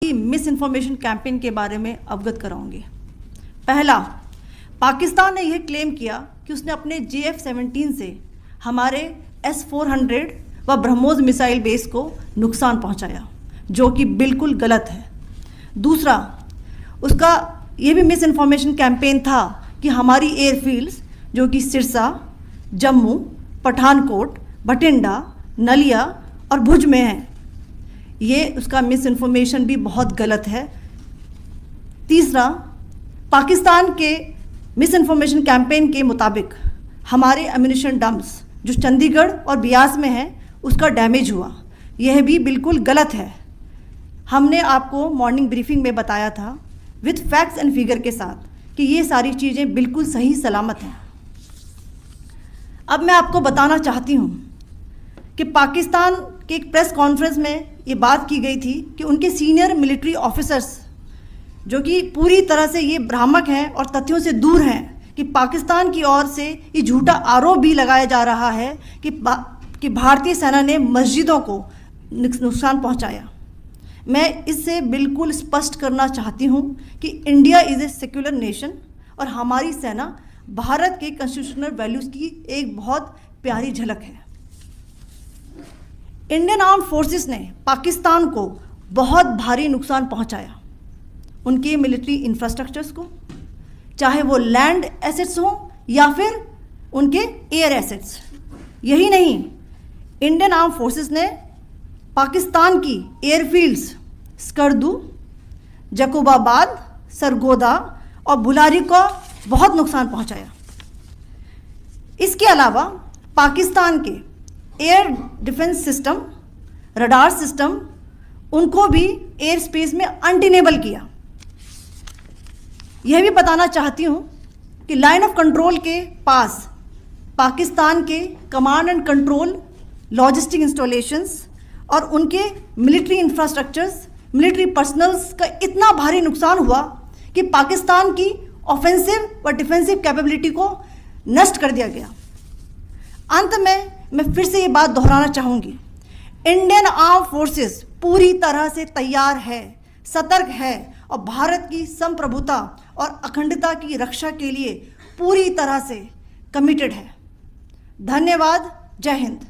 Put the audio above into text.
Miss information campaign के बारे में अवगत कराऊंगी। पहला, पाकिस्तान ने यह क्लेम किया कि उसने अपने JF-17 से हमारे S-400 व ब्रह्मोस मिसाइल बेस को नुकसान पहुंचाया, जो कि बिल्कुल गलत है। दूसरा, उसका यह भी मिस इन्फॉर्मेशन कैंपेन था कि हमारी एयरफील्ड्स जो कि सिरसा, जम्मू, पठानकोट, बठिंडा, नलिया और भुज में हैं, ये उसका मिस इन्फॉर्मेशन भी बहुत गलत है। तीसरा, पाकिस्तान के मिस इन्फॉर्मेशन कैंपेन के मुताबिक हमारे एम्यूनिशन डम्प्स जो चंडीगढ़ और बियास में हैं उसका डैमेज हुआ, यह भी बिल्कुल गलत है। हमने आपको मॉर्निंग ब्रीफिंग में बताया था विथ फैक्ट्स एंड फिगर के साथ कि ये सारी चीज़ें बिल्कुल सही सलामत हैं। अब मैं आपको बताना चाहती हूँ कि पाकिस्तान के एक प्रेस कॉन्फ्रेंस में ये बात की गई थी कि उनके सीनियर मिलिट्री ऑफिसर्स जो कि पूरी तरह से ये भ्रामक हैं और तथ्यों से दूर हैं कि पाकिस्तान की ओर से ये झूठा आरोप भी लगाया जा रहा है कि भारतीय सेना ने मस्जिदों को नुकसान पहुंचाया। मैं इससे बिल्कुल स्पष्ट करना चाहती हूं कि India is a secular nation और हमारी सेना भारत के कॉन्स्टिट्यूशनल वैल्यूज़ की एक बहुत प्यारी झलक है। इंडियन आर्म्ड फोर्सेस ने पाकिस्तान को बहुत भारी नुकसान पहुंचाया, उनके मिलिट्री इंफ्रास्ट्रक्चर्स को, चाहे वो लैंड एसेट्स हों या फिर उनके एयर एसेट्स। यही नहीं, इंडियन आर्म्ड फोर्सेस ने पाकिस्तान की एयरफील्ड्स स्कर्दू, जकोबाबाद, सरगोदा और बुलारी को बहुत नुकसान पहुंचाया। इसके अलावा पाकिस्तान के air defence system, radar system, उनको भी एयर स्पेस में अनटेनेबल किया। यह भी बताना चाहती हूँ कि लाइन ऑफ कंट्रोल के पास पाकिस्तान के command and control logistic installations और उनके मिलिट्री इंफ्रास्ट्रक्चर्स, मिलिट्री पर्सनल्स का इतना भारी नुकसान हुआ कि पाकिस्तान की ऑफेंसिव व डिफेंसिव कैपेबिलिटी को नष्ट कर दिया गया। अंत में मैं फिर से ये बात दोहराना चाहूँगी, इंडियन आर्म फोर्सेस पूरी तरह से तैयार है, सतर्क है और भारत की संप्रभुता और अखंडता की रक्षा के लिए पूरी तरह से कमिटेड है। धन्यवाद। जय हिंद।